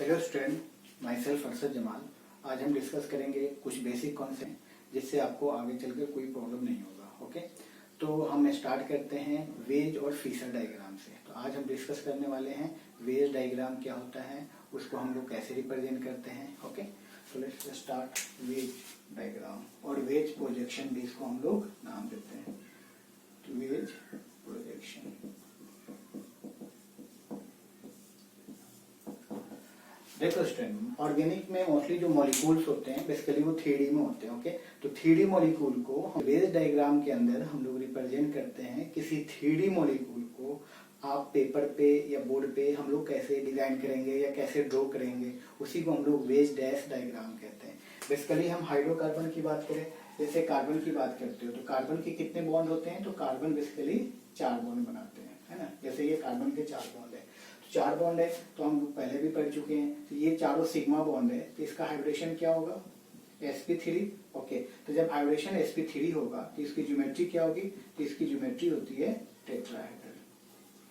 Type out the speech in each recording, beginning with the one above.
Hello student, my self Arshad Jamal. आज हम discuss करेंगे कुछ बेसिक कॉन्सेप्ट जिससे आपको आगे चलकर कोई प्रॉब्लम नहीं होगा। ओके, तो हम स्टार्ट करते हैं वेज और फीचर डायग्राम से। तो आज हम डिस्कस करने वाले हैं वेज डायग्राम क्या होता है, उसको हम लोग कैसे रिप्रेजेंट करते हैं। ओके, तो लेट्स स्टार्ट वेज डायग्राम और वेज प्रोजेक्शन भी इसको हम लोग नाम देते हैं। तो वेज प्रोजेक्शन, देखो स्टूडेंट, ऑर्गेनिक में मोस्टली जो मॉलिक्यूल्स होते हैं बेसिकली वो 3D में होते हैं। ओके, तो 3D मॉलिक्यूल को हम वेज डायग्राम के अंदर हम लोग रिप्रेजेंट करते हैं। किसी 3D मॉलिक्यूल को आप पेपर पे या बोर्ड पे हम लोग कैसे डिजाइन करेंगे या कैसे ड्रॉ करेंगे, उसी को हम लोग वेज डैश डायग्राम कहते हैं। बेसिकली हम हाइड्रोकार्बन की बात करें, जैसे कार्बन की बात करते हो तो कार्बन के कितने बॉन्ड होते हैं, तो कार्बन बेसिकली 4 बॉन्ड बनाते हैं, है ना। जैसे ये कार्बन के 4 बॉन्ड है, 4 बॉन्ड है तो हम पहले भी पढ़ चुके हैं। तो ये चारों सिग्मा बॉन्ड है, तो इसका हाइब्रिडेशन क्या होगा, sp3। ओके, तो जब हाइब्रिडेशन sp3 होगा तो इसकी ज्योमेट्री क्या होगी, तो इसकी ज्योमेट्री होती है टेट्राहेड्रल।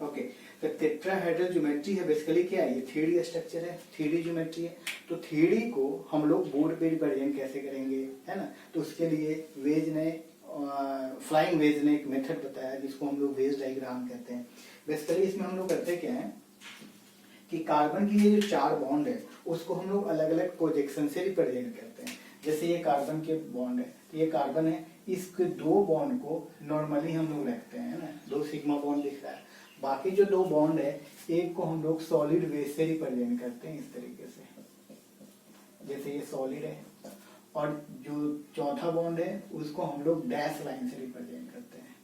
ओके, तो टेट्राहेड्रल ज्योमेट्री है, बेसिकली क्या है, ये 3D स्ट्रक्चर है, 3D ज्योमेट्री है। तो 3D को हम लोग बोर्ड पे रिप्रेजेंट कैसे करेंगे, है ना। तो उसके लिए वेज ने फ्लाइंग वेज ने एक मेथड बताया जिसको हम लोग वेज डायग्राम कहते हैं। बेसिकली इसमें हम लोग करते क्या है कि कार्बन की ये जो 4 बॉन्ड है उसको हम लोग अलग अलग प्रोजेक्शन से रिप्रेजेंट करते हैं। जैसे ये कार्बन के बॉन्ड है, तो ये कार्बन है, इसके 2 बॉन्ड को नॉर्मली हम लोग रखते हैं ना, 2 सिग्मा बॉन्ड दिख रहा है। बाकी जो 2 बॉन्ड है, एक को हम लोग सॉलिड वेज से रिप्रेजेंट करते हैं इस तरीके से, जैसे ये सॉलिड है, और जो चौथा बॉन्ड है उसको हम लोग डैश लाइन से रिप्रेजेंट करते हैं।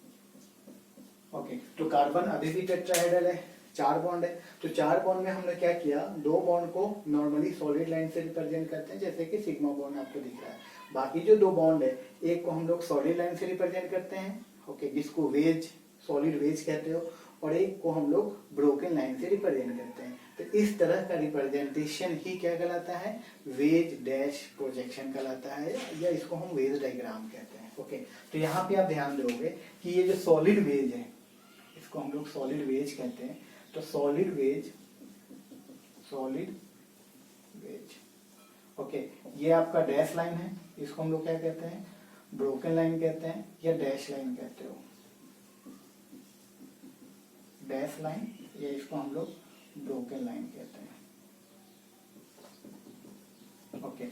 ओके, तो कार्बन अभी भी टेट्राहेड्रल है, 4 बॉन्ड है, तो 4 बॉन्ड में हमने क्या किया, 2 बॉन्ड को नॉर्मली सॉलिड लाइन से रिप्रेजेंट करते हैं, जैसे कि सिग्मा बॉन्ड आपको दिख रहा है। बाकी जो 2 बॉन्ड है, एक को हम लोग सॉलिड लाइन से रिप्रेजेंट करते हैं, ओके, जिसको वेज, सॉलिड वेज कहते हो, और एक को हम लोग ब्रोकन लाइन से रिप्रेजेंट करते हैं। तो इस तरह का रिप्रेजेंटेशन ही क्या कहलाता है, वेज डैश प्रोजेक्शन कहलाता है, या इसको हम वेज डायग्राम कहते हैं। ओके, तो यहाँ पे आप ध्यान दोगे कि ये जो सॉलिड वेज है इसको हम लोग सॉलिड वेज कहते हैं। तो सॉलिड वेज, ओके, ये आपका डैश लाइन है, इसको हम लोग क्या कहते हैं, ब्रोकन लाइन कहते हैं या डैश लाइन कहते हो, डैश लाइन, या इसको हम लोग ब्रोकन लाइन कहते हैं। ओके,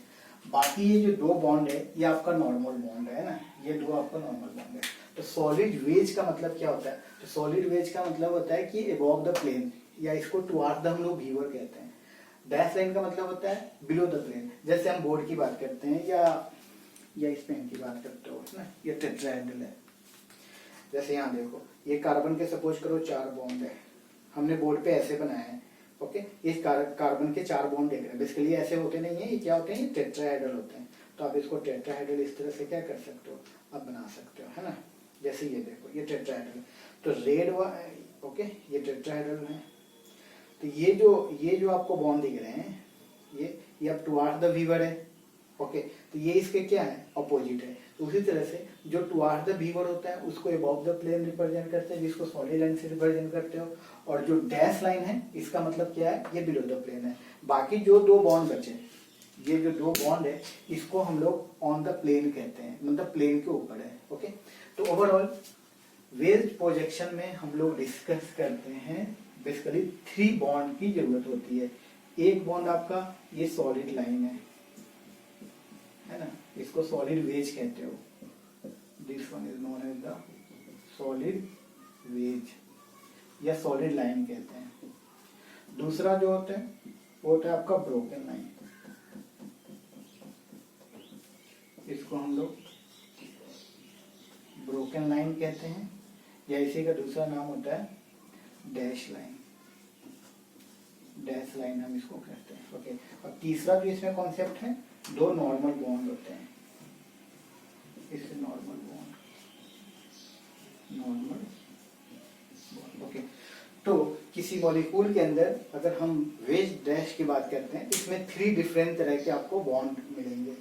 बाकी ये जो 2 बॉन्ड है ये आपका नॉर्मल बॉन्ड है ना, ये 2 आपका नॉर्मल बॉन्ड है। तो सॉलिड वेज का मतलब क्या होता है, तो सॉलिड वेज का मतलब होता है कि अबव द प्लेन, या इसको टुवर्ड्स द हम लोग व्यूअर कहते हैं। डैश लाइन का मतलब होता है बिलो द प्लेन, जैसे हम बोर्ड की बात करते हैं या इस पेन की बात करते हो ना, ये टेट्राहेड्रल है। जैसे यहाँ देखो, ये कार्बन के सपोज करो 4 बॉन्ड है, हमने बोर्ड पे ऐसे बनाया है। ओके, इस कार्बन के 4 बॉन्ड देख रहे हैं, बेसिकली ऐसे होते नहीं है, ये क्या होते हैं, ये टेट्राहेड्रल होते हैं। तो आप इसको टेट्राहेड्रल इस तरह से क्या कर सकते हो, आप बना सकते हो, है ना। जैसे ये देखो, ये टेट्राहेड्रल, तो रेड, ओके, ये टेट्राहेड्रल है। तो ये जो आपको बॉन्ड दिख रहे हैं, ये अब टुवर्ड्स द व्यूअर है। ओके, तो ये इसके क्या है, अपोजिट है। तो उसी तरह से जो टुवर्ड्स द व्यूअर होता है उसको अबव द प्लेन रिप्रेजेंट करते हैं, जिसको सॉलिड लाइन से रिप्रेजेंट करते हो। और जो डैश लाइन है इसका मतलब क्या है, ये बिलो द प्लेन है। बाकी जो 2 बॉन्ड बचे, ये जो 2 बॉन्ड है इसको हम लोग ऑन द प्लेन कहते हैं, मतलब प्लेन के ऊपर है। ओके, तो ओवरऑल वेज प्रोजेक्शन में हम लोग डिस्कस करते हैं बेसिकली 3 बॉन्ड की जरूरत होती है। एक बॉन्ड आपका ये सॉलिड लाइन है ना, इसको सॉलिड वेज कहते हो, this one is known as the solid wedge या सॉलिड लाइन कहते हैं। दूसरा जो होता है वो होता है आपका ब्रोकन लाइन, इसको हम लोग ब्रोकन लाइन कहते हैं, या इसी का दूसरा नाम होता है डैश लाइन, डैश लाइन हम इसको कहते हैं। ओके, और तीसरा जो इसमें कॉन्सेप्ट है, 2 नॉर्मल बॉन्ड होते हैं, इससे नॉर्मल बॉन्ड। ओके, तो किसी मॉलिक्यूल के अंदर अगर हम वेज डैश की बात करते हैं, इसमें 3 डिफरेंट तरह के आपको बॉन्ड मिलेंगे।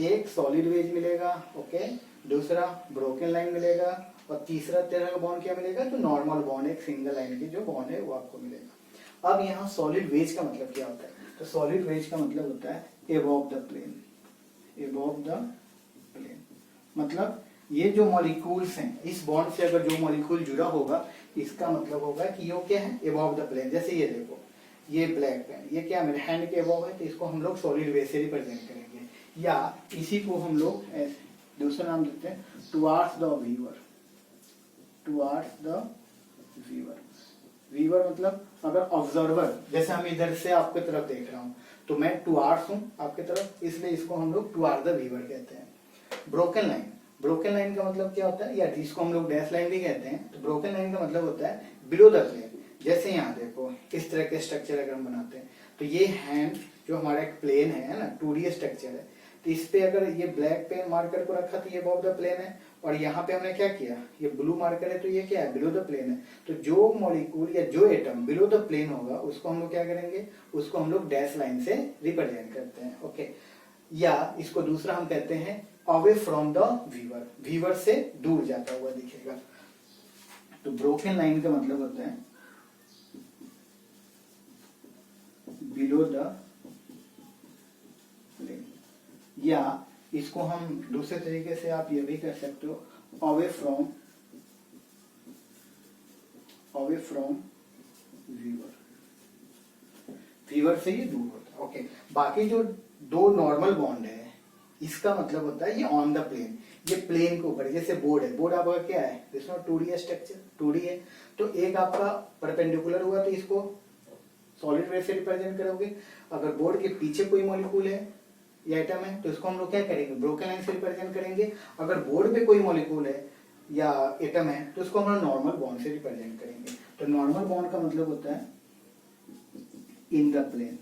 एक सॉलिड वेज मिलेगा, ओके, दूसरा ब्रोकन लाइन मिलेगा, और तीसरा तरह का बॉन्ड क्या मिलेगा, तो नॉर्मल बॉन्ड, एक सिंगल लाइन की जो बॉन्ड है वो आपको मिलेगा। अब यहाँ सॉलिड वेज का मतलब क्या होता है? तो सॉलिड वेज का मतलब होता है above the plane, above the plane. मतलब ये जो मॉलिक्यूल्स हैं, इस बॉन्ड से अगर जो मॉलिक्यूल जुड़ा होगा, इसका मतलब होगा कि ये क्या है, एबव द प्लेन। जैसे ये देखो, ये ब्लैक पेन, ये क्या मेरे हैंड के एबव है, तो इसको हम लोग सॉलिड वेज से रिप्रेजेंट करेंगे, या इसी को हम लोग दूसरा नाम देते हैं towards the viewer, towards the viewer. Viewer मतलब अगर ऑब्जर्वर, जैसे हम इधर से आपके तरफ देख रहा हूं, तो मैं टुवार्ड्स हूं आपके तरफ, इसलिए इसको हम लोग टुवार्ड द व्यूअर कहते हैं। ब्रोकन लाइन, ब्रोकन लाइन का मतलब क्या होता है, या जिसको हम लोग डैश लाइन भी कहते हैं, तो ब्रोकन लाइन का मतलब होता है बिलो द प्लेन। जैसे यहाँ देखो, इस तरह के स्ट्रक्चर अगर हम बनाते हैं, तो ये हैंड जो हमारा एक प्लेन है ना, 2D स्ट्रक्चर है, तो इस पे अगर ये ब्लैक पेन मार्कर को रखा तो ये अबव द प्लेन है, और यहाँ पे हमने क्या किया, ये ब्लू मार्कर है, तो ये क्या है, बिलो द प्लेन है। तो जो मॉलिक्यूल या जो एटम बिलो द प्लेन होगा, उसको हम लोग क्या करेंगे, उसको हम लोग डैश लाइन से रिप्रेजेंट करते हैं। ओके, या इसको दूसरा हम कहते हैं away from the viewer, viewer से दूर जाता हुआ दिखेगा। तो ब्रोकन लाइन का मतलब होता है बिलो द प्लेन, या इसको हम दूसरे तरीके से आप ये भी कर सकते हो, अवे फ्रॉम व्यूअर, व्यूअर से ये दूर होता है। ओके, बाकी जो दो नॉर्मल बॉन्ड है, इसका मतलब होता है ये ऑन द प्लेन, ये प्लेन के ऊपर। जैसे बोर्ड है, बोर्ड आपका क्या है, इसमें 2D स्ट्रक्चर, 2D है, तो एक आपका परपेंडिकुलर हुआ तो इसको सॉलिड वेज से रिप्रेजेंट करोगे। अगर बोर्ड के पीछे कोई मॉलिक्यूल है या एटम है, तो इसको हम लोग क्या करेंगे, ब्रोकन लाइन से रिप्रेजेंट करेंगे। अगर बोर्ड पे कोई मॉलिक्यूल है या एटम है, तो इसको हम लोग नॉर्मल बॉन्ड से रिप्रेजेंट करेंगे। तो नॉर्मल बॉन्ड का मतलब होता है इन द प्लेन,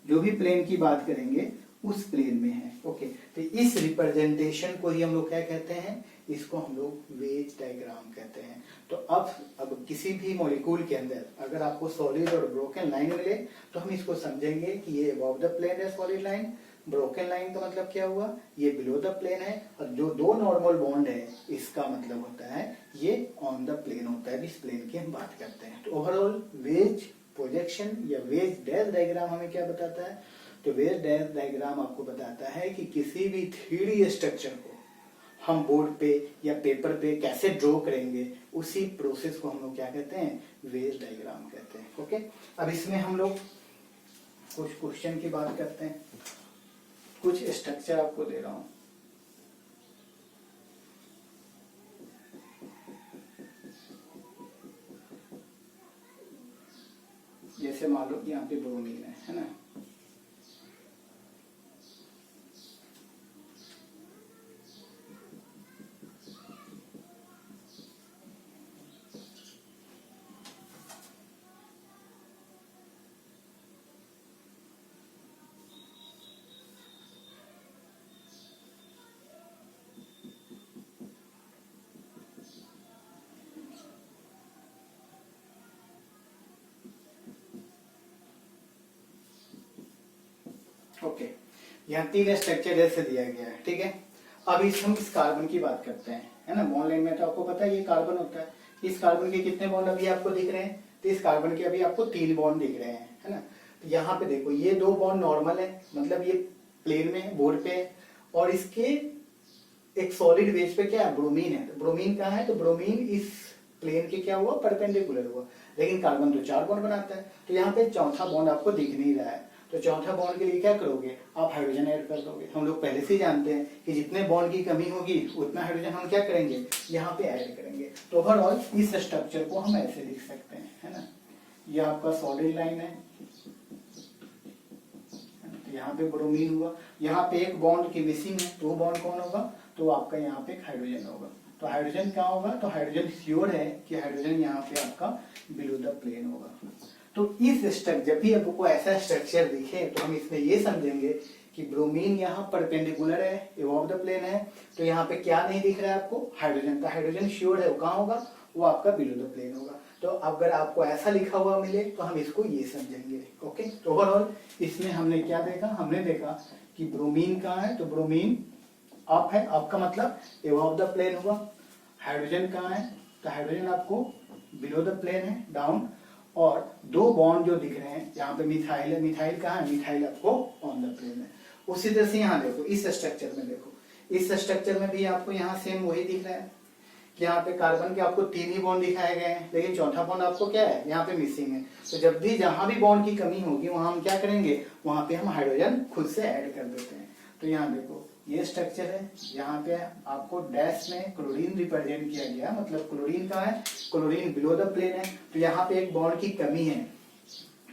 जो भी प्लेन की बात करेंगे उस प्लेन में है। ओके, तो इस रिप्रेजेंटेशन को ही हम लोग क्या कहते हैं, इसको हम लोग वेज डायग्राम कहते हैं। तो अब किसी भी मॉलिक्यूल के अंदर अगर आपको सॉलिड और ब्रोकन लाइन मिले, तो हम इसको समझेंगे कि ये अबव द प्लेन है सॉलिड लाइन, ब्रोकन लाइन का मतलब क्या हुआ, ये बिलो द प्लेन है, और जो दो नॉर्मल बॉन्ड है, इसका मतलब होता है ये ऑन द प्लेन होता है, इस प्लेन की हम बात करते हैं। तो ओवरऑल वेज प्रोजेक्शन या वेज डैश डायग्राम हमें क्या बताता है, तो वेज डैश डायग्राम आपको बताता है कि किसी भी 3D स्ट्रक्चर को हम बोर्ड पे या पेपर पे कैसे ड्रॉ करेंगे, उसी प्रोसेस को हम लोग क्या कहते हैं, वेज डायग्राम कहते हैं। ओके, अब इसमें हम लोग कुछ क्वेश्चन की बात करते हैं। कुछ स्ट्रक्चर आपको दे रहा हूं, जैसे मान लो यहाँ पे ब्रोमीन है ना, ओके, यहाँ 3 स्ट्रक्चर जैसे दिया गया है, ठीक है। अब हम इस कार्बन की बात करते हैं, है ना। बॉन्ड लाइन में तो आपको पता है ये कार्बन होता है। इस कार्बन के कितने बॉन्ड अभी आपको दिख रहे हैं, तो इस कार्बन के अभी आपको 3 बॉन्ड दिख रहे हैं, है ना। तो यहाँ पे देखो, ये 2 बॉन्ड नॉर्मल है, मतलब ये प्लेन में है, बोर्ड पे है, और इसके एक सॉलिड वेज पे क्या है, ब्रोमीन है। तो ब्रोमीन कहाँ है, तो ब्रोमीन इस प्लेन के क्या हुआ, परपेंडिकुलर हुआ। लेकिन कार्बन तो 4 बॉन्ड बनाता है, तो यहाँ पे चौथा बॉन्ड आपको दिख नहीं रहा है। तो चौथा बॉन्ड के लिए क्या करोगे, आप हाइड्रोजन ऐड कर दोगे। हम लोग पहले से ही जानते हैं कि जितने बॉन्ड की कमी होगी, उतना हाइड्रोजन हम क्या करेंगे, यहाँ पे ऐड करेंगे। तो ओवरऑल इस स्ट्रक्चर को हम ऐसे लिख सकते हैं, है ना। ये आपका सॉलिड लाइन है, तो यहाँ पे ब्रोमीन हुआ, यहाँ पे एक बॉन्ड की मिसिंग है, तो बॉन्ड कौन होगा, तो आपका यहाँ पे हाइड्रोजन होगा। तो हाइड्रोजन क्या होगा, तो हाइड्रोजन श्योर है कि हाइड्रोजन यहाँ पे आपका बिलो द प्लेन होगा। तो इस स्ट्रक्चर, जब भी आपको ऐसा स्ट्रक्चर दिखे, तो हम इसमें ये समझेंगे कि ब्रोमीन यहाँ परपेंडिकुलर है, अबव द प्लेन है, तो यहाँ पे क्या नहीं दिख रहा है आपको, हाइड्रोजन। तो हाइड्रोजन श्योर है, वो कहाँ होगा, वो आपका बिलो द प्लेन होगा। तो अगर आपको ऐसा लिखा हुआ मिले, तो हम इसको ये समझेंगे। ओके, तो ओवरऑल इसमें हमने क्या देखा, हमने देखा कि ब्रोमीन कहाँ है, तो ब्रोमीन अप है, अप का मतलब अबव द प्लेन हुआ। हाइड्रोजन कहाँ है, तो हाइड्रोजन आपको बिलो द प्लेन है, डाउन। और दो बॉन्ड जो दिख रहे हैं, यहाँ पे मिथाइल है, मिथाइल कहाँ है, मिथाइल आपको ऑन द प्लेन है। उसी तरह से यहाँ देखो, इस स्ट्रक्चर में देखो, इस स्ट्रक्चर में भी आपको यहाँ सेम वही दिख रहा है कि यहाँ पे कार्बन के आपको 3 ही बॉन्ड दिखाए गए हैं, लेकिन चौथा बॉन्ड आपको क्या है, यहाँ पे मिसिंग है। तो जब भी जहां भी बॉन्ड की कमी होगी वहां हम क्या करेंगे, वहां पे हम हाइड्रोजन खुद से ऐड कर देते हैं। तो यहाँ देखो ये स्ट्रक्चर है, यहाँ पे आपको डैश में क्लोरीन रिप्रेजेंट किया गया, मतलब क्लोरीन कहाँ है, क्लोरीन बिलो द प्लेन है। तो यहाँ पे एक बॉन्ड की कमी है,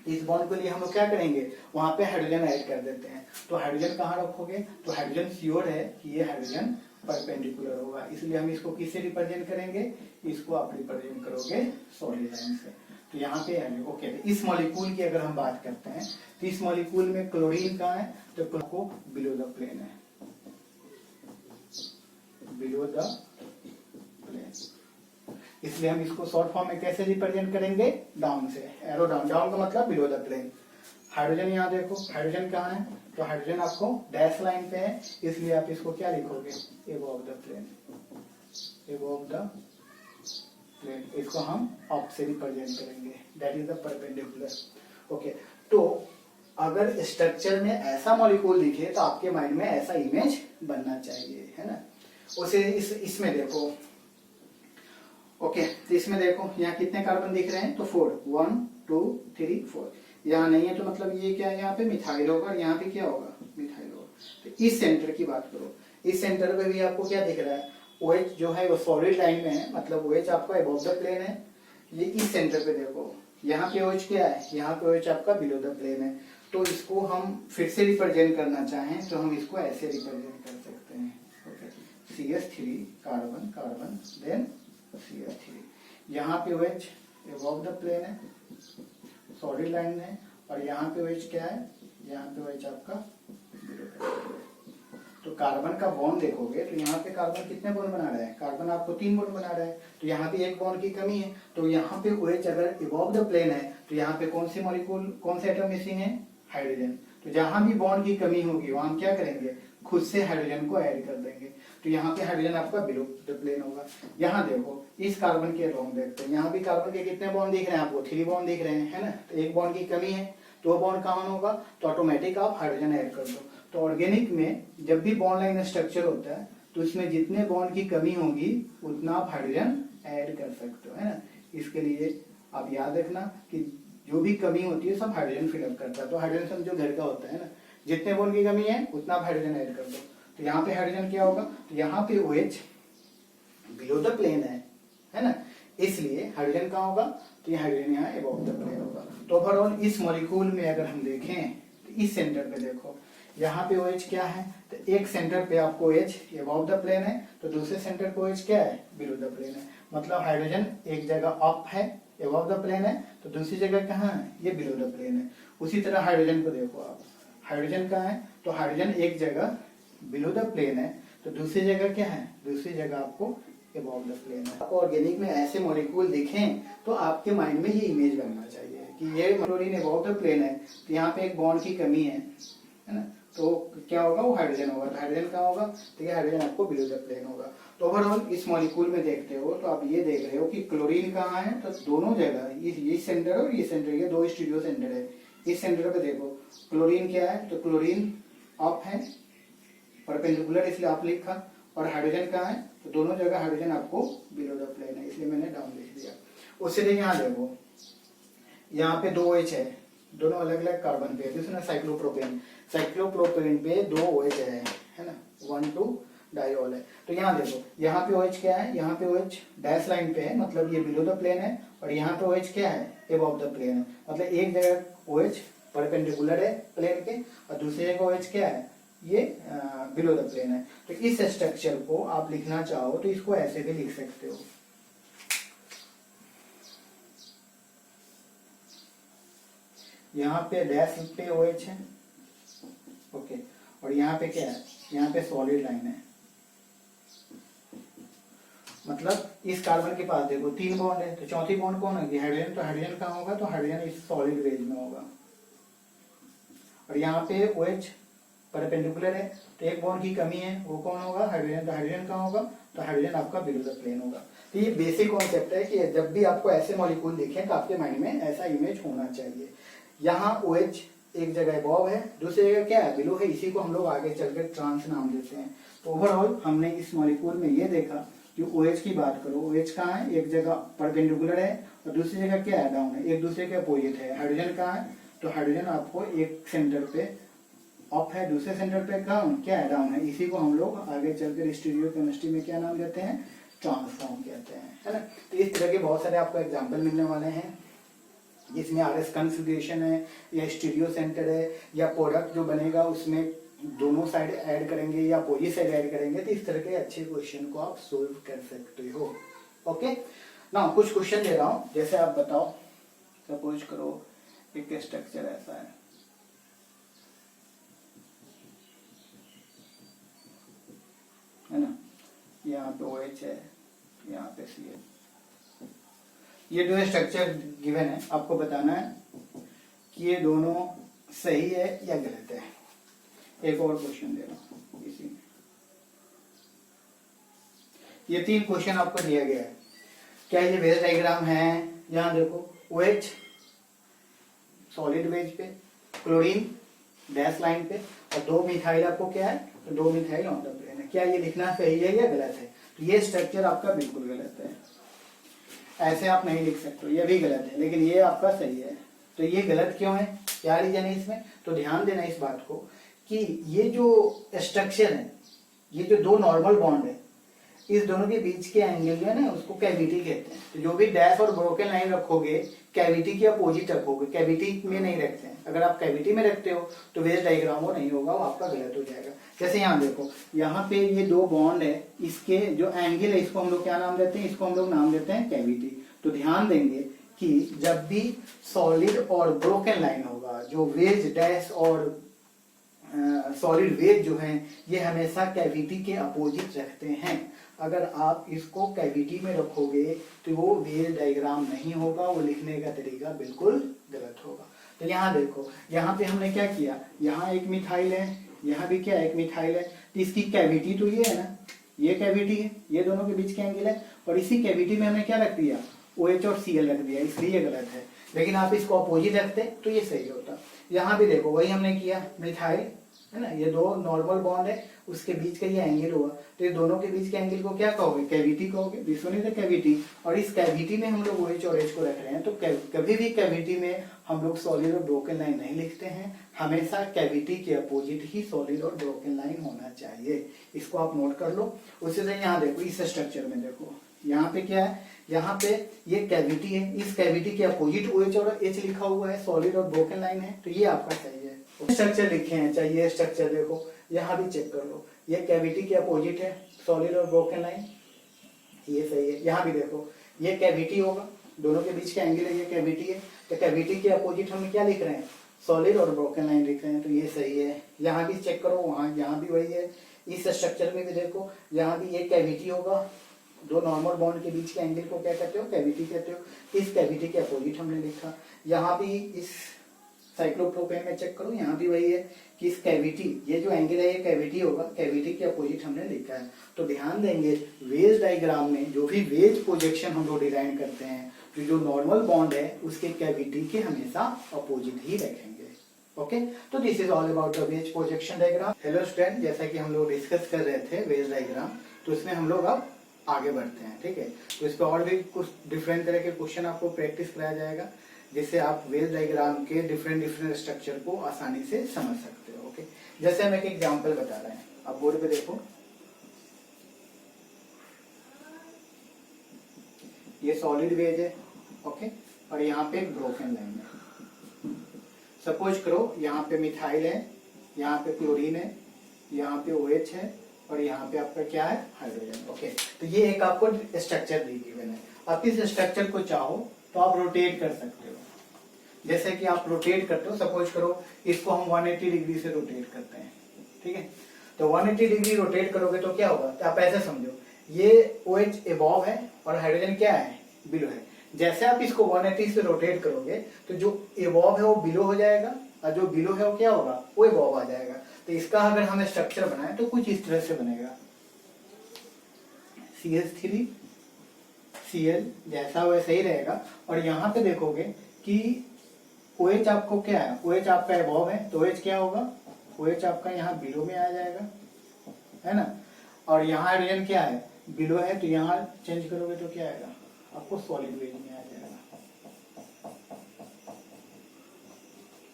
इस बॉन्ड के लिए हम लोग क्या करेंगे, वहां पे हाइड्रोजन ऐड कर देते हैं। तो हाइड्रोजन कहाँ रखोगे, तो हाइड्रोजन श्योर है कि ये हाइड्रोजन परपेंडिकुलर होगा, इसलिए हम इसको किससे रिप्रेजेंट करेंगे, इसको आप रिप्रेजेंट करोगे सॉलिड लाइन से। तो यहाँ पे है ओके। इस मॉलिक्यूल की अगर हम बात करते हैं तो इस मॉलिक्यूल में क्लोरीन कहाँ है, तो को बिलो द प्लेन है, बिलो द प्लेन, इसलिए हम इसको शॉर्ट फॉर्म में कैसे रिप्रेजेंट करेंगे, डाउन से, एरो डाउन, डाउन का मतलब बिलो द प्लेन। हाइड्रोजन यहाँ देखो, हाइड्रोजन कहाँ है, तो हाइड्रोजन आपको डैश लाइन पे है, इसलिए आप इसको क्या लिखोगे, above the plane, above the plane, इसको हम अप से रिप्रेजेंट करेंगे, that is the perpendicular. Okay, तो अगर स्ट्रक्चर में ऐसा मॉलिक्यूल दिखे तो आपके माइंड में ऐसा इमेज बनना चाहिए, है ना। उसे इसमें देखो, ओके, तो इसमें देखो यहाँ कितने कार्बन दिख रहे हैं, तो 4, 1 2 3 4, यहाँ नहीं है तो मतलब ये क्या है, यहाँ पे मिथाइल होगा, यहाँ पे क्या होगा, मिथाइल होगा। तो इस सेंटर की बात करो, इस सेंटर पे भी आपको क्या दिख रहा है, OH जो है वो सॉलिड लाइन में है, मतलब OH आपका अबव द प्लेन है। ये इस सेंटर पे देखो, यहाँ पे OH क्या है, यहाँ पे OH आपका बिलो द प्लेन है। तो इसको हम फिर से रिप्रेजेंट करना चाहें तो हम इसको ऐसे रिप्रेजेंट कर सकते हैं, okay, CH3 carbon carbon then CH3, यहाँ पे OH अबव द प्लेन है, सॉलिड लाइन है, और यहाँ पे OH क्या है, यहाँ पे OH आपका बिलो द प्लेन है। तो कार्बन का बॉन्ड देखोगे तो यहाँ पे कार्बन कितने बॉन्ड बना रहा है, कार्बन आपको 3 बॉन्ड बना रहा है, तो यहाँ पे एक बॉन्ड की कमी है। तो यहाँ पे OH अगर अबव द प्लेन है तो यहाँ पे कौन सी मॉलिक्यूल, कौन से एटम मिसिंग है, हाइड्रोजन। तो जहां भी बॉन्ड की कमी होगी वहां हम क्या करेंगे, खुद से हाइड्रोजन को ऐड कर देंगे। तो यहाँ पे हाइड्रोजन आपका बिलो द प्लेन होगा। यहाँ देखो इस कार्बन के अलोंग देखते हैं, यहाँ भी कार्बन के कितने बॉन्ड दिख रहे हैं आपको, 3 बॉन्ड दिख रहे हैं, है ना। तो एक बॉन्ड की कमी है, तो वो बॉन्ड कहाँ होगा, तो ऑटोमेटिक आप हाइड्रोजन ऐड कर दो। तो ऑर्गेनिक में जब भी बॉन्ड लाइन स्ट्रक्चर होता है तो इसमें जितने बॉन्ड की कमी होगी उतना आप हाइड्रोजन ऐड कर सकते हो, है ना। इसके लिए आप याद रखना कि जो भी कमी होती है सब हाइड्रोजन फिलअप करता है। तो हाइड्रोजन जो घर का होता है ना, जितने बॉन्ड की कमी है उतना आप हाइड्रोजन ऐड कर दो। तो यहाँ पे हाइड्रोजन क्या होगा, तो यहाँ पे OH बिलो द प्लेन है ना, इसलिए हाइड्रोजन कहाँ होगा, तो ये हाइड्रोजन यहाँ अबव द प्लेन होगा। तो ओवरऑल इस मॉलिक्यूल में अगर हम देखें तो इस सेंटर पे देखो, यहाँ पे OH क्या है, तो एक सेंटर पे आपको OH अबव द प्लेन है, तो दूसरे सेंटर पे OH क्या है, बिलो द प्लेन है। मतलब हाइड्रोजन एक जगह अप है, अबव द प्लेन है, तो दूसरी जगह कहाँ है, ये बिलो द प्लेन है। उसी तरह हाइड्रोजन को देखो आप, हाइड्रोजन कहाँ है, तो हाइड्रोजन एक जगह बिलो द प्लेन है, तो दूसरी जगह क्या है, दूसरी जगह आपको अबव द प्लेन है। आपको ऑर्गेनिक में ऐसे मॉलिक्यूल दिखें तो आपके माइंड में ये इमेज बनना चाहिए कि ये क्लोरीन अबव द प्लेन है, तो यहाँ पे एक बॉन्ड की कमी है ना, तो क्या होगा, वो हाइड्रोजन होगा। तो हाइड्रोजन कहाँ होगा, तो ये हाइड्रोजन आपको बिलो द प्लेन होगा। तो ओवरऑल इस मॉलिक्यूल में देखते हो तो आप ये देख रहे हो कि क्लोरीन कहाँ है, तो दोनों जगह ये सेंटर और ये सेंटर, ये 2 स्टीरियो सेंटर है। इस सेंटर पे देखो क्लोरीन क्या है, तो क्लोरीन अप है, परपेंडिकुलर इसलिए आप लिखा, और हाइड्रोजन कहाँ है, तो दोनों जगह हाइड्रोजन आपको बिलो द प्लेन है, इसलिए मैंने डाउन लिख दिया। उससे देखिए यहाँ देखो, यहाँ पे 2 OH है, दोनों अलग अलग कार्बन पे है, दूसरा साइक्लोप्रोपेन, साइक्लोप्रोपेन पे 2 OH है ना, 1 2 डाइऑल है। तो यहाँ देखो, यहाँ पे OH क्या है, यहाँ पे OH डैश लाइन पे है, मतलब ये बिलो द प्लेन है, और यहाँ पे OH क्या है, अबव द प्लेन है। मतलब एक जगह OH परपेंडिकुलर है प्लेन के, और दूसरी जगह OH क्या है, ये बिलो द प्लेन है। तो इस स्ट्रक्चर को आप लिखना चाहो तो इसको ऐसे भी लिख सकते हो, यहाँ पे डैश पे OH है, ओके, और यहाँ पे क्या है, यहाँ पे सॉलिड लाइन है। मतलब इस कार्बन के पास देखो 3 बॉन्ड है, तो चौथी बॉन्ड कौन होगी, हाइड्रोजन। तो हाइड्रोजन कहाँ होगा, तो हाइड्रोजन इस सॉलिड वेज में होगा, और यहाँ पे OH परपेंडिकुलर है, तो एक बॉन्ड की कमी है, वो कौन होगा, हाइड्रोजन। तो हाइड्रोजन कहाँ होगा, तो हाइड्रोजन आपका बिलो द प्लेन होगा। तो ये बेसिक कॉन्सेप्ट है कि जब भी आपको ऐसे मॉलिक्यूल दिखें तो आपके माइंड में ऐसा इमेज होना चाहिए। यहाँ OH एक जगह एबव है, दूसरी जगह क्या है, बिलो है। इसी को हम लोग आगे चलकर ट्रांस नाम देते हैं। तो ओवरऑल हमने इस मॉलिक्यूल में ये देखा कि OH की बात करो, OH कहाँ है, एक जगह परपेंडिकुलर है और दूसरी जगह क्या है, डाउन है, एक दूसरे के अपोजिट है। हाइड्रोजन कहाँ है, तो हाइड्रोजन आपको एक सेंटर पे अप है, दूसरे सेंटर पे कहाँ क्या है, डाउन है। इसी को हम लोग आगे चलकर स्टीरियोकेमिस्ट्री में क्या नाम देते हैं, ट्रांसफॉर्म कहते हैं, है ना। तो इस तरह के बहुत सारे आपको एग्जाम्पल मिलने वाले हैं जिसमें RS कन्फिग्रेशन है या स्टीरियो सेंटर है या प्रोडक्ट जो बनेगा उसमें दोनों साइड ऐड करेंगे या अपोजिट साइड ऐड करेंगे। तो इस तरह के अच्छे क्वेश्चन को आप सोल्व कर सकते हो। ओके ना, कुछ क्वेश्चन दे रहा हूं, जैसे आप बताओ, सपोज करो एक स्ट्रक्चर ऐसा है ना, यहाँ पे OH है, यहाँ पे C है। ये जो स्ट्रक्चर गिवन है आपको बताना है कि ये दोनों सही है या गलत है। एक और क्वेश्चन दे रहा हूं इसी में, ये 3 क्वेश्चन आपको दिया गया है। क्या ये वेज डायग्राम है, यहां देखो OH सॉलिड वेज पे, क्लोरीन डैश लाइन पे और 2 मिथाइल आपको क्या है, तो 2 मिथाइल ऑन द प्लेन है। क्या ये लिखना सही है या गलत है, तो ये स्ट्रक्चर आपका बिल्कुल गलत है, ऐसे आप नहीं लिख सकते, ये भी गलत है, लेकिन ये आपका सही है। तो ये गलत क्यों है, क्या रीजन है इसमें, तो ध्यान देना इस बात को कि ये जो स्ट्रक्चर है, ये जो 2 नॉर्मल बॉन्ड है, इस दोनों के बीच के एंगल जो है ना उसको कैविटी कहते हैं। तो जो भी डैश और ब्रोकन लाइन रखोगे कैविटी के अपोजिट रखोगे, कैविटी में नहीं रखते हैं। अगर आप कैविटी में रखते हो तो वेज डायग्राम वो नहीं होगा, वो आपका गलत हो जाएगा। जैसे यहाँ देखो, यहाँ पे ये 2 बॉन्ड है, इसके जो एंगल है इसको हम लोग क्या नाम देते हैं, इसको हम लोग नाम देते हैं कैविटी। तो ध्यान देंगे कि जब भी सॉलिड और ब्रोकन लाइन होगा, जो वेज डैश और सॉलिड वेज जो है ये हमेशा कैविटी के अपोजिट रखते हैं। अगर आप इसको कैविटी में रखोगे तो वो वेज डायग्राम नहीं होगा, वो लिखने का तरीका बिल्कुल गलत होगा। तो यहाँ देखो, यहाँ पे हमने क्या किया, यहाँ एक मिथाइल है, यहाँ भी क्या एक मिथाइल है, तो इसकी कैविटी तो ये है ना, ये कैविटी है, ये दोनों के बीच के एंगल है, और इसी कैविटी में हमने क्या रख दिया, OH और Cl रख दिया, इसलिए गलत है। लेकिन आप इसको अपोजिट रखते तो ये सही होता। यहाँ भी देखो वही हमने किया, मिथाइल है ना, ये 2 नॉर्मल बॉन्ड है, उसके बीच का ये एंगल हुआ, तो ये दोनों के बीच के एंगल को क्या कहोगे, कैविटी कहोगे, this one is the cavity. और इस कैविटी में हम लोग OH और H को रख रहे हैं, तो कभी भी कैविटी में हम लोग सॉलिड और ब्रोकन लाइन नहीं लिखते हैं, हमेशा कैविटी के अपोजिट ही सॉलिड और ब्रोकन लाइन होना चाहिए। इसको आप नोट कर लो। उसी तरह यहाँ देखो, इस स्ट्रक्चर में देखो, यहाँ पे क्या है, यहाँ पे ये कैविटी है, इस कैविटी के अपोजिट OH और H लिखा हुआ है, सॉलिड और ब्रोकन लाइन है, तो ये आपका सही है। स्ट्रक्चर लिखे हैं, चाहे ये स्ट्रक्चर देखो, यहाँ भी चेक कर लो, ये कैविटी के अपोजिट है, सॉलिड और ब्रोकन लाइन, ये सही है। यहाँ भी देखो, ये कैविटी होगा, दोनों के बीच का एंगल है, ये कैविटी है, तो कैविटी के अपोजिट हम क्या लिख रहे हैं, सॉलिड और ब्रोकन लाइन लिख रहे हैं, तो ये सही है। यहाँ भी चेक करो, वहाँ यहाँ भी वही है। इस स्ट्रक्चर में भी देखो, यहाँ भी एक कैविटी होगा, 2 नॉर्मल बॉन्ड के बीच के एंगल को क्या कहते हो, कैविटी कहते हो। इस कैविटी के अपोजिट हमने लिखा। यहाँ भी इस साइक्लोप्रोपेन में चेक करो, यहाँ भी वही है कि इस कैविटी, ये जो एंगल है ये कैविटी होगा, कैविटी के अपोजिट हमने लिखा है। तो ध्यान देंगे, वेज डायग्राम में जो भी वेज प्रोजेक्शन हम लोग डिजाइन करते हैं, तो जो नॉर्मल बॉन्ड है उसके कैविटी के हमेशा अपोजिट ही रखेंगे। ओके, तो this is all about the ways projection diagram. Hello student, जैसा कि हम लोग डिस्कस कर रहे थे वेज डायग्राम, तो इसमें हम लोग अब आगे बढ़ते हैं, ठीक है। तो इस पर और भी कुछ डिफरेंट तरह के क्वेश्चन आपको प्रैक्टिस कराया जाएगा, जिससे आप वेज डायग्राम के डिफरेंट स्ट्रक्चर को आसानी से समझ सकते हो। ओके, जैसे हम एक एग्जांपल बता रहे हैं, आप बोर्ड पे देखो, ये सॉलिड वेज है, ओके, और यहाँ पे एक ब्रोकन लाइन है। सपोज करो यहाँ पे मिथाइल है, यहाँ पे क्लोरीन है, यहाँ पे OH है, और यहाँ पे आपका क्या है, हाइड्रोजन। ओके, तो ये एक आपको स्ट्रक्चर दी गिवन है। आप इस स्ट्रक्चर को चाहो तो आप रोटेट कर सकते हो, जैसे कि आप रोटेट करते हो। सपोज करो इसको हम 180 डिग्री से रोटेट करते हैं, ठीक है। तो 180 डिग्री रोटेट करोगे तो क्या होगा, तो आप ऐसे समझो, ये OH एबव है और हाइड्रोजन क्या है, बिलो है। जैसे आप इसको 180 से रोटेट करोगे तो जो एबव है वो बिलो हो जाएगा, और जो बिलो है वो क्या होगा, वो एबव आ जाएगा। तो इसका अगर हमें स्ट्रक्चर बनाए तो कुछ इस तरह से बनेगा, CH3 Cl जैसा वैसा ही रहेगा। और यहाँ पे देखोगे कि OH आपको क्या है, OH आपका एबव है तो OH क्या होगा, OH आपका यहाँ बिलो में आ जाएगा, है ना। और यहाँ हाइड्रोजन क्या है, बिलो है, तो यहाँ चेंज करोगे तो क्या आएगा, आपको सॉलिड वेज में आ जाएगा।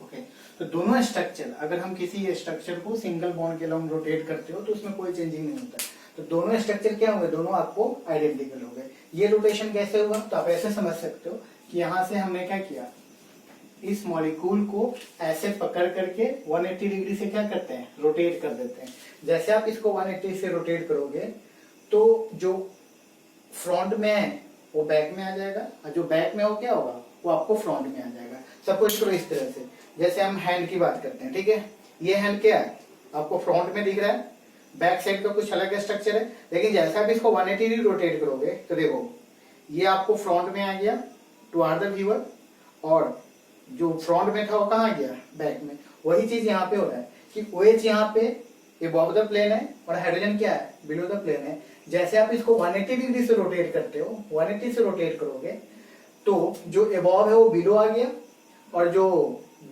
ओके, तो दोनों स्ट्रक्चर, अगर हम किसी स्ट्रक्चर को सिंगल बॉन्ड के लॉन्ग रोटेट करते हो तो उसमें कोई चेंजिंग नहीं होता, तो दोनों स्ट्रक्चर क्या होंगे, दोनों आपको आइडेंटिकल हो गए। ये रोटेशन कैसे होगा, तो आप ऐसे समझ सकते हो कि यहाँ से हमने क्या किया, इस मॉलिक्यूल को ऐसे पकड़ करके 180 डिग्री से क्या करते हैं, रोटेट कर देते हैं। जैसे आप इसको 180 से रोटेट करोगे तो जो फ्रंट में है वो बैक में आ जाएगा, और जो बैक में हो क्या होगा, वो आपको फ्रंट में आ जाएगा। सपोज करो इस तरह से, जैसे हम हैंड की बात करते हैं, ठीक है, ये हैंड क्या है, आपको फ्रंट में दिख रहा है, बैक साइड का कुछ अलग स्ट्रक्चर है, लेकिन जैसे आप इसको 180 डिग्री रोटेट करोगे तो देखो ये आपको फ्रंट में आ गया टुवर्ड द व्यूअर, और जो फ्रंट में था वो कहाँ गया, बैक में। वही चीज यहाँ पे हो रहा है कि OH यहाँ पे अबव द प्लेन है और हाइड्रोजन क्या है, बिलो द प्लेन है। जैसे आप इसको 180 डिग्री से रोटेट करते हो, 180 से रोटेट करोगे तो जो अबव है वो बिलो आ गया, और जो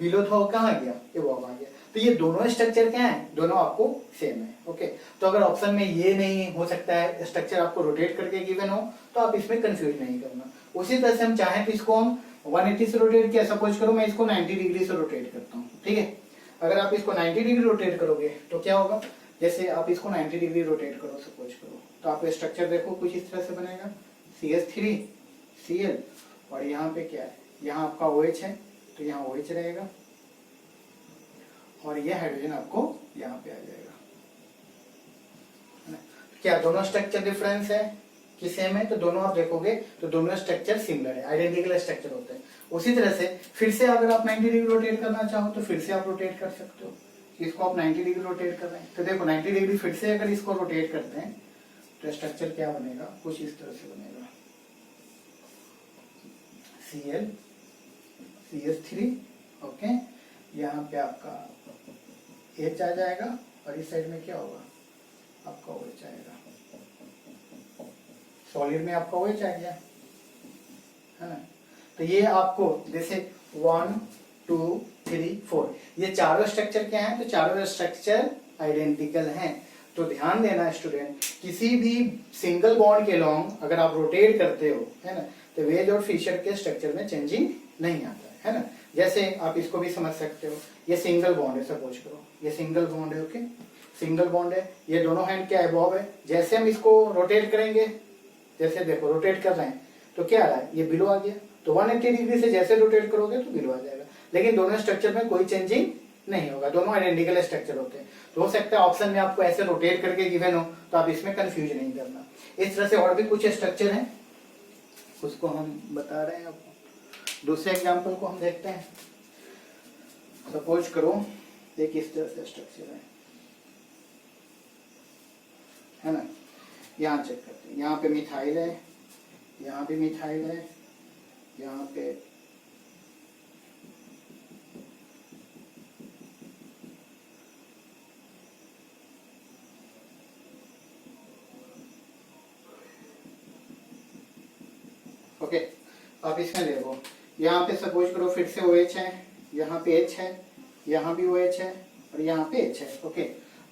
बिलो था वो कहाँ गया, अबव आ गया। तो ये दोनों स्ट्रक्चर क्या है, दोनों आपको सेम है। ओके, तो अगर ऑप्शन में ये नहीं हो सकता है स्ट्रक्चर आपको रोटेट करके गिवन हो तो आप इसमें कंफ्यूज नहीं करना। उसी तरह से हम चाहें तो इसको हम 180 से रोटेट किया, सपोज करो मैं इसको 90 डिग्री से रोटेट करता हूँ, ठीक है। अगर आप इसको 90 डिग्री रोटेट करोगे तो क्या होगा, जैसे आप इसको 90 डिग्री रोटेट करो सपोज करो, तो आप स्ट्रक्चर देखो कुछ इस तरह से बनेगा, CH3 Cl, और यहाँ पे क्या है, यहाँ आपका OH है तो यहाँ OH रहेगा, और ये हाइड्रोजन आपको यहाँ पे आ जाएगा, है ना। क्या दोनों स्ट्रक्चर डिफरेंस है कि सेम है, तो दोनों आप देखोगे तो दोनों स्ट्रक्चर सिमिलर है, आइडेंटिकल स्ट्रक्चर होते हैं। उसी तरह से फिर से अगर आप 90 डिग्री रोटेट करना चाहो तो फिर से आप रोटेट कर सकते हो। इसको आप 90 डिग्री रोटेट कर रहे हैं तो देखो 90 डिग्री फिर से अगर इसको रोटेट करते हैं तो स्ट्रक्चर क्या बनेगा, कुछ इस तरह से बनेगा, Cl CH3, ओके, यहाँ पे आपका H आ जाएगा, और इस साइड में क्या होगा, आपका OH आएगा। सॉलिड में आपका OH आ गया, है ना। तो ये आपको जैसे 1 2 3 4 ये चारों स्ट्रक्चर क्या हैं, तो चारों स्ट्रक्चर आइडेंटिकल हैं। तो ध्यान देना स्टूडेंट, किसी भी सिंगल बॉन्ड के लॉन्ग अगर आप रोटेट करते हो, है ना, तो वेज और फिशर के स्ट्रक्चर में चेंजिंग नहीं आता है ना। जैसे आप इसको भी समझ सकते हो, ये सिंगल बॉन्ड है, सपोज करो ये सिंगल बॉन्ड है, ओके, सिंगल बॉन्ड है, ये दोनों हैंड क्या अबव है। जैसे हम इसको रोटेट करेंगे, जैसे देखो रोटेट कर रहे हैं तो क्या आ रहा है, ये बिलो आ गया, तो 180 डिग्री से जैसे रोटेट करोगे तो बिलो आ जाएगा, लेकिन दोनों स्ट्रक्चर में कोई चेंजिंग नहीं होगा, दोनों आइडेंटिकल स्ट्रक्चर होते हैं। तो हो सकता है ऑप्शन में आपको ऐसे रोटेट करके गिवन हो तो आप इसमें कंफ्यूज नहीं करना। इस तरह से और भी कुछ स्ट्रक्चर हैं, उसको हम बता रहे हैं आपको। दूसरे एग्जाम्पल को हम देखते हैं। सपोज करो एक इस तरह से स्ट्रक्चर है ना, यहाँ चेक करते हैं, यहाँ पे मिथाइल है, यहाँ भी मिथाइल है, यहाँ पे ओके, आप इसमें ले लो, यहाँ पे सपोज करो फिर से OH है, यहाँ पे H है, यहाँ भी OH है, और यहाँ पे H है। ओके,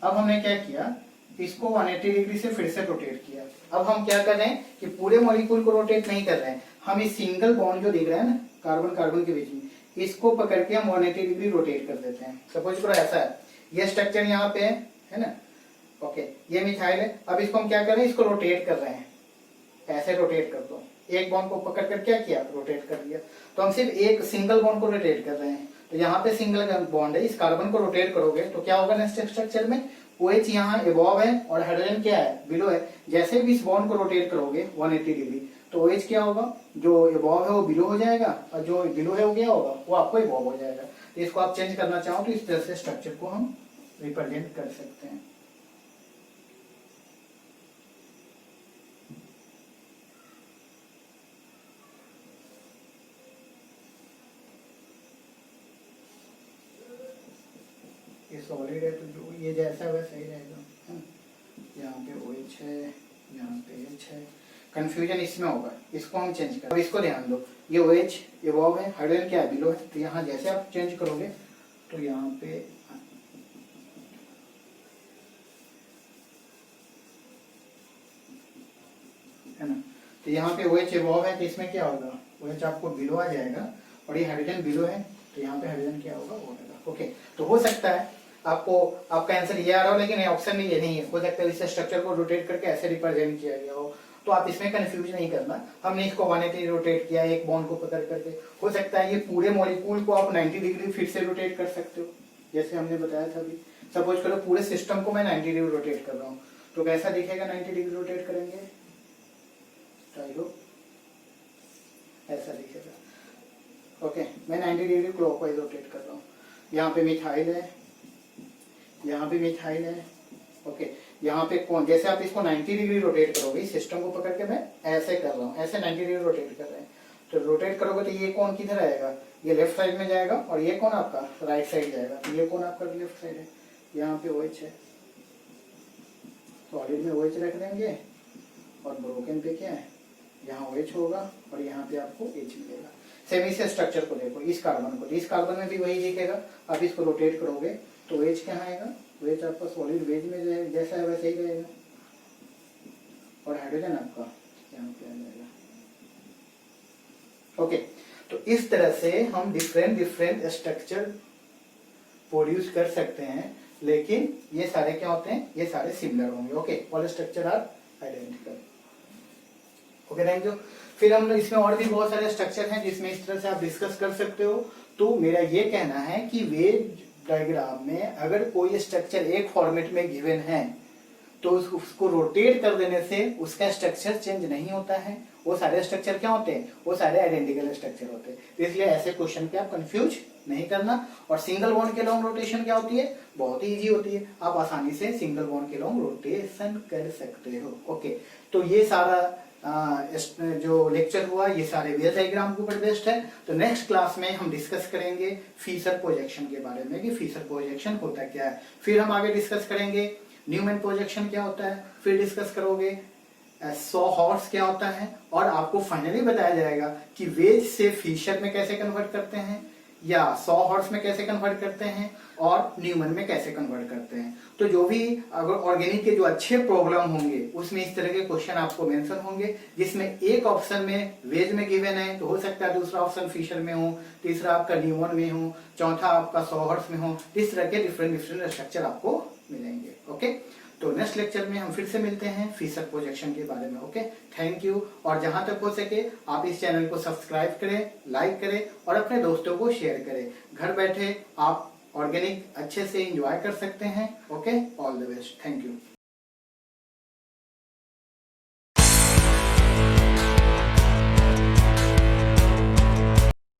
अब हमने क्या किया, इसको 180 डिग्री से फिर से रोटेट किया। अब हम क्या कर रहे हैं कि पूरे मॉलिक्यूल को रोटेट नहीं कर रहे हैं, हम इस सिंगल बॉन्ड जो दिख रहा है ना कार्बन कार्बन के बीच में, इसको पकड़ के हम 180 डिग्री रोटेट कर देते हैं। सपोज करो ऐसा है, ये स्ट्रक्चर यहाँ पे है ना, ओके, ये मिथाइल है। अब इसको हम क्या कर रहे हैं, इसको रोटेट कर रहे हैं, ऐसे रोटेट कर दो, एक बॉन्ड को पकड़ कर क्या किया, रोटेट कर दिया। तो हम सिर्फ एक सिंगल बॉन्ड को रोटेट कर रहे हैं, तो यहाँ पे सिंगल बॉन्ड है, इस कार्बन को रोटेट करोगे तो क्या होगा नेक्स्ट स्ट्रक्चर में, OH यहाँ अबव है और हाइड्रोजन क्या है, बिलो है। जैसे भी इस बॉन्ड को रोटेट करोगे 180 डिग्री तो OH क्या होगा, जो अबव है वो बिलो हो जाएगा, और जो बिलो है वो क्या होगा, वो आपको अबव हो जाएगा। तो इसको आप चेंज करना चाहो तो इस तरह से स्ट्रक्चर को हम रिप्रेजेंट कर सकते हैं। ये सॉलिड है तो जो ये जैसा वैसा ही रहेगा, है ना। यहाँ पे OH है, यहाँ पे H है, कंफ्यूजन इसमें होगा, इसको हम चेंज करें। अब इसको ध्यान दो, ये OH एबव है, हाइड्रोजन क्या है, बिलो है। तो यहाँ जैसे आप चेंज करोगे तो यहाँ पे है ना, तो यहाँ पे OH एबव है तो इसमें क्या होगा, OH आपको बिलो आ जाएगा, और ये हाइड्रोजन बिलो है तो यहाँ पे हाइड्रोजन क्या होगा, वो होगा। ओके, तो हो सकता है आपको आपका आंसर ये आ रहा हो, लेकिन ऑप्शन में ये नहीं है। हो सकता है इस स्ट्रक्चर को रोटेट करके ऐसे रिप्रेजेंट किया गया हो, तो आप इसमें कंफ्यूज नहीं करना। हमने इसको 180 रोटेट किया एक बॉन्ड को पकड़ करके। हो सकता है ये पूरे मॉलिक्यूल को आप 90 डिग्री फिर से रोटेट कर सकते हो, जैसे हमने बताया था अभी। सपोज करो पूरे सिस्टम को मैं 90 डिग्री रोटेट कर रहा हूँ, तो कैसा दिखेगा 90 डिग्री रोटेट करेंगे, ऐसा दिखेगा। ओके, मैं 90 डिग्री क्लॉकवाइज रोटेट कर रहा हूँ। यहाँ पे मिथाइल है, यहाँ पे मिथाइल है। ओके, यहाँ पे कौन, जैसे आप इसको 90 डिग्री रोटेट करोगे, सिस्टम को पकड़ के मैं ऐसे कर रहा हूँ, ऐसे 90 डिग्री रोटेट कर रहे हैं, तो रोटेट करोगे तो ये कौन किधर आएगा, ये लेफ्ट साइड में जाएगा, और ये कौन आपका राइट साइड जाएगा। तो ये कौन आपका लेफ्ट साइड है, यहाँ पे OH है, सॉलिड में OH रख देंगे, और ब्रोकन पे क्या है, यहाँ OH होगा, और यहाँ पे आपको H मिलेगा। सेम इस स्ट्रक्चर को देखो, इस कार्बन को, इस कार्बन में भी वही दिखेगा। आप इसको रोटेट करोगे तो OH कहाँ आएगा, OH आपका सॉलिड वेज में जैसा है वैसे ही रहेगा, और हाइड्रोजन आपका यहाँ पे आ जाएगा। ओके, तो इस तरह से हम डिफरेंट स्ट्रक्चर प्रोड्यूस कर सकते हैं, लेकिन ये सारे क्या होते हैं, ये सारे सिमिलर होंगे। Okay, all structure are identical. Okay, thank you. फिर हम इसमें और भी बहुत सारे स्ट्रक्चर हैं जिसमें इस तरह से आप डिस्कस कर सकते हो। तो मेरा ये कहना है कि वेज डायग्राम में अगर कोई स्ट्रक्चर एक फॉर्मेट में गिवन है तो उसको रोटेट कर देने से उसका स्ट्रक्चर चेंज नहीं होता है। वो सारे स्ट्रक्चर क्या होते हैं, वो सारे आइडेंटिकल स्ट्रक्चर होते हैं। तो इसलिए ऐसे क्वेश्चन पे आप कंफ्यूज नहीं करना। और सिंगल बॉन्ड के लॉन्ग रोटेशन क्या होती है, बहुत ही इजी होती है। आप आसानी से सिंगल बॉन्ड के लॉन्ग रोटेशन कर सकते हो। ओके, तो ये सारा जो लेक्चर हुआ ये सारे वेज डायग्राम के ऊपर बेस्ड है। तो नेक्स्ट क्लास में हम डिस्कस करेंगे फिशर प्रोजेक्शन के बारे में कि फिशर प्रोजेक्शन होता क्या है। फिर हम आगे डिस्कस करेंगे न्यूमैन प्रोजेक्शन क्या होता है, फिर डिस्कस करोगे सॉ हॉर्स क्या होता है, और आपको फाइनली बताया जाएगा कि वेज से फिशर में कैसे कन्वर्ट करते हैं, या सॉ हॉर्स में कैसे कन्वर्ट करते हैं, और न्यूमैन में कैसे कन्वर्ट करते हैं। तो जो भी अगर ऑर्गेनिक के जो अच्छे प्रॉब्लम होंगे उसमें इस तरह के क्वेश्चन आपको मेंशन होंगे, जिसमें एक ऑप्शन में वेज में गिवन है तो हो सकता है दूसरा ऑप्शन फिशर में हो, तीसरा आपका न्यूमैन में हो, चौथा आपका सॉ हॉर्स में हो। इस तरह के डिफरेंट स्ट्रक्चर आपको मिलेंगे। ओके, तो नेक्स्ट लेक्चर में हम फिर से मिलते हैं फिशर प्रोजेक्शन के बारे में। Okay, thank you. और जहां तक हो सके आप इस चैनल को सब्सक्राइब करें, लाइक करें, और अपने दोस्तों को शेयर करें। घर बैठे आप ऑर्गेनिक अच्छे से एंजॉय कर सकते हैं। Okay, all the best, thank you.